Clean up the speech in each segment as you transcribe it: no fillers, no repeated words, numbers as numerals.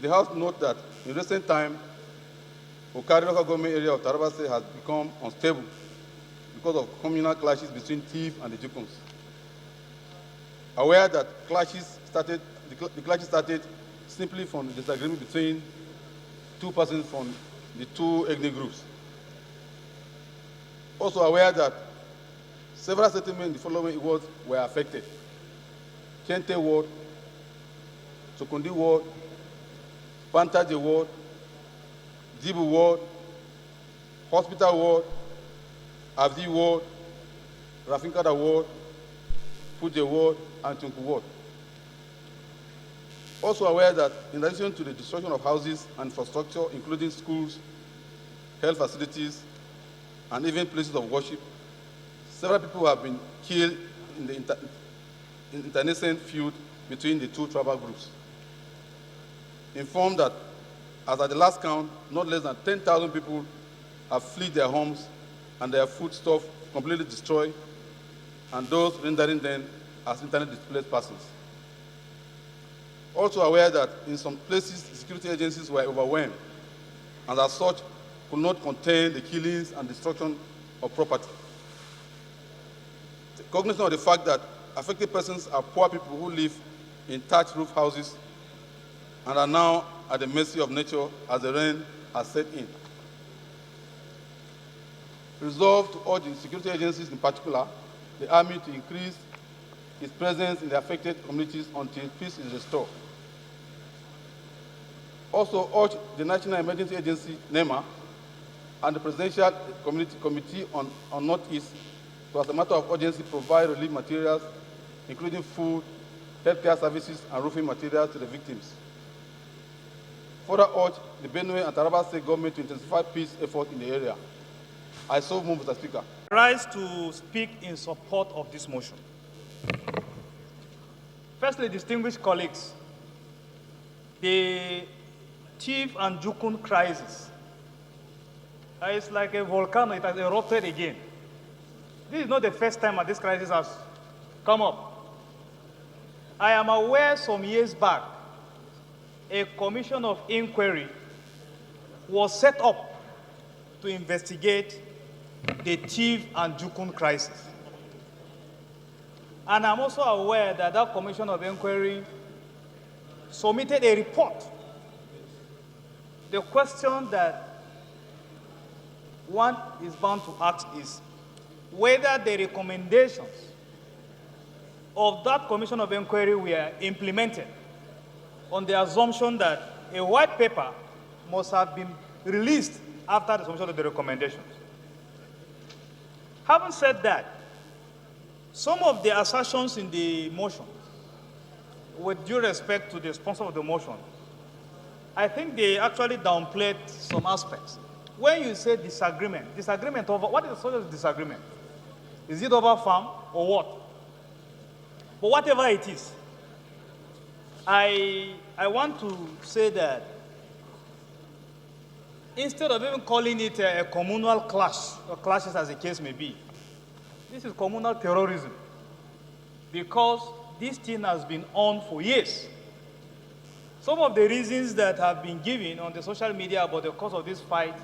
the House notes that in recent time, Okari local government area of Taraba State has become unstable because of communal clashes between Tiv and the Jukuns. Aware that the clashes started simply from the disagreement between two persons from the two ethnic groups. Also aware that several settlements in the following wards were affected: Kente Ward, Sokundi Ward, Pantaje Ward, Dibu Ward, Hospital Ward, Avdi Ward, Rafinkada Ward, Puje Ward, and Tunku Ward. Also aware that in addition to the destruction of houses and infrastructure, including schools, health facilities, and even places of worship, several people have been killed in the internecine feud between the two tribal groups. Informed that, as at the last count, not less than 10,000 people have fled their homes and their foodstuff completely destroyed, and those rendering them as internally displaced persons. Also aware that in some places, security agencies were overwhelmed, and as such, could not contain the killings and destruction of property. Cognizant of the fact that affected persons are poor people who live in thatched roof houses and are now at the mercy of nature as the rain has set in. Resolved to urge the security agencies, in particular, the Army, to increase its presence in the affected communities until peace is restored. Also urge the National Emergency Agency, NEMA, and the Presidential Committee on Northeast to, as a matter of urgency, provide relief materials, including food, healthcare services, and roofing materials to the victims. Further urge the Benue and Taraba State government to intensify peace efforts in the area. I so move, Mr. Speaker. I rise to speak in support of this motion. Firstly, distinguished colleagues, the Tiv and Jukun crisis is like a volcano. It has erupted again. This is not the first time that this crisis has come up. I am aware some years back, a commission of inquiry was set up to investigate the Tiv and Jukun crisis. And I'm also aware that that commission of inquiry submitted a report. The question that one is bound to ask is whether the recommendations of that commission of inquiry were implemented on the assumption that a white paper must have been released after the submission of the recommendations. Having said that, some of the assertions in the motion, with due respect to the sponsor of the motion, I think they actually downplayed some aspects. When you say disagreement over, what is the source of disagreement? Is it over farm or what? But whatever it is, I want to say that instead of even calling it a communal clash, or clashes as the case may be, this is communal terrorism, because this thing has been on for years. Some of the reasons that have been given on the social media about the cause of this fight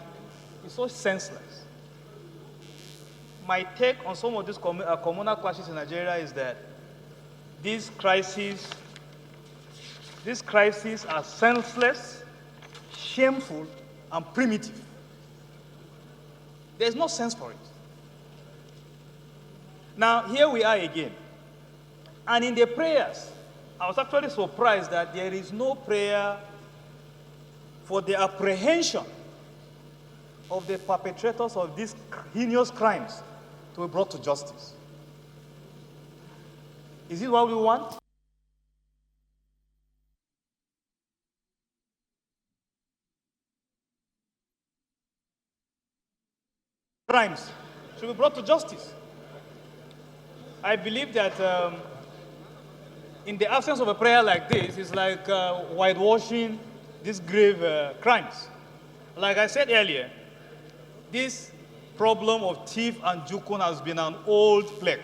is so senseless. My take on some of these communal clashes in Nigeria is that these crises are senseless, shameful, and primitive. There's no sense for it. Now, here we are again. And in the prayers, I was actually surprised that there is no prayer for the apprehension of the perpetrators of these heinous crimes to be brought to justice. Is it what we want? Crimes should be brought to justice. I believe that in the absence of a prayer like this, it's like whitewashing these grave crimes. Like I said earlier, this problem of Tiv and Jukun has been an old plague.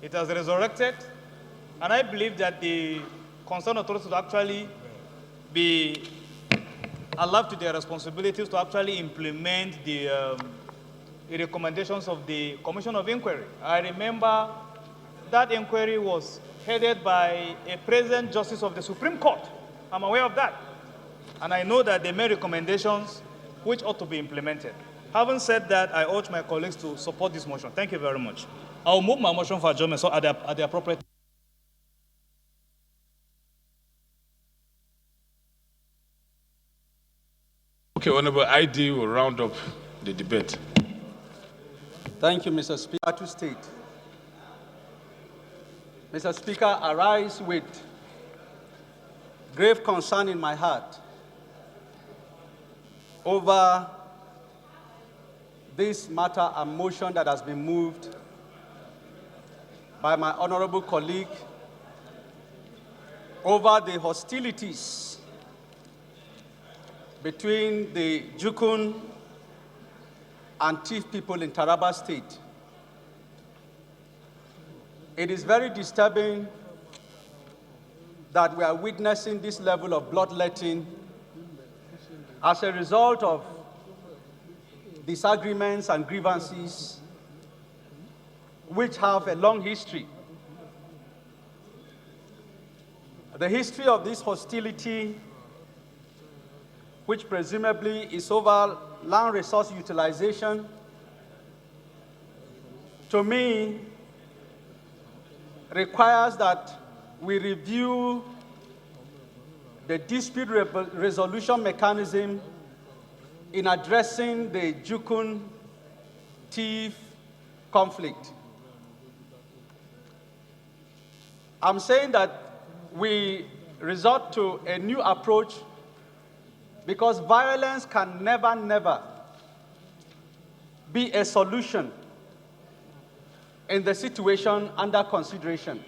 It has resurrected, and I believe that the concerned authorities will actually be allowed to their responsibilities to actually implement the recommendations of the Commission of Inquiry. I remember that inquiry was headed by a present Justice of the Supreme Court. I'm aware of that. And I know that they made recommendations which ought to be implemented. Having said that, I urge my colleagues to support this motion. Thank you very much. I will move my motion for adjournment so at the appropriate. Okay, Honorable ID will round up the debate. Thank you, Mr. Speaker. To state, Mr. Speaker, I rise with grave concern in my heart over this matter and motion that has been moved by my honorable colleague over the hostilities between the Jukuns and Tiv people in Taraba State. It is very disturbing that we are witnessing this level of bloodletting as a result of disagreements and grievances which have a long history. The history of this hostility, which presumably is over land resource utilization, to me, requires that we review the dispute resolution mechanism in addressing the Jukun-Tiv conflict. I'm saying that we resort to a new approach because violence can never be a solution in the situation under consideration.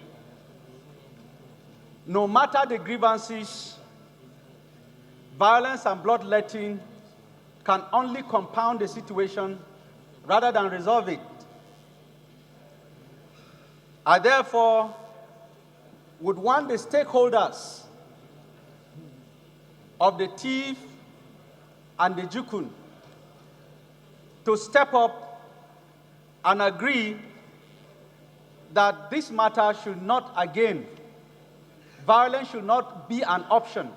No matter the grievances, violence and bloodletting can only compound the situation rather than resolve it. I therefore would want the stakeholders of the Tiv and the Jukun to step up and agree that this matter should not again, violence should not be an option.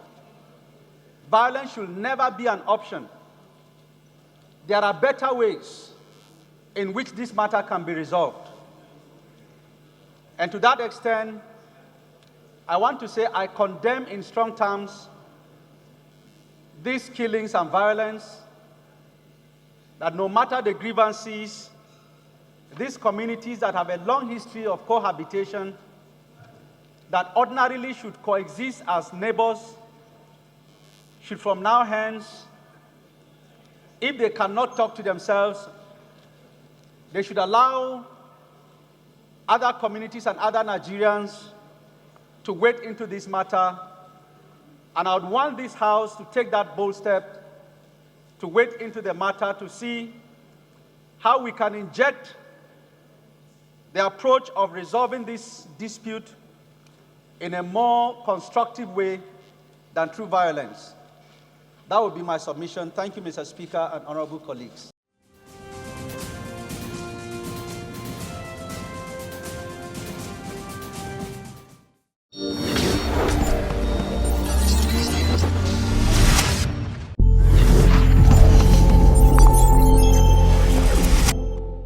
Violence should never be an option. There are better ways in which this matter can be resolved. And to that extent, I want to say I condemn in strong terms these killings and violence, that no matter the grievances, these communities that have a long history of cohabitation, that ordinarily should coexist as neighbors, should from now hence, if they cannot talk to themselves, they should allow other communities and other Nigerians to wade into this matter. And I would want this House to take that bold step to wade into the matter to see how we can inject the approach of resolving this dispute in a more constructive way than through violence. That would be my submission. Thank you, Mr. Speaker and honorable colleagues.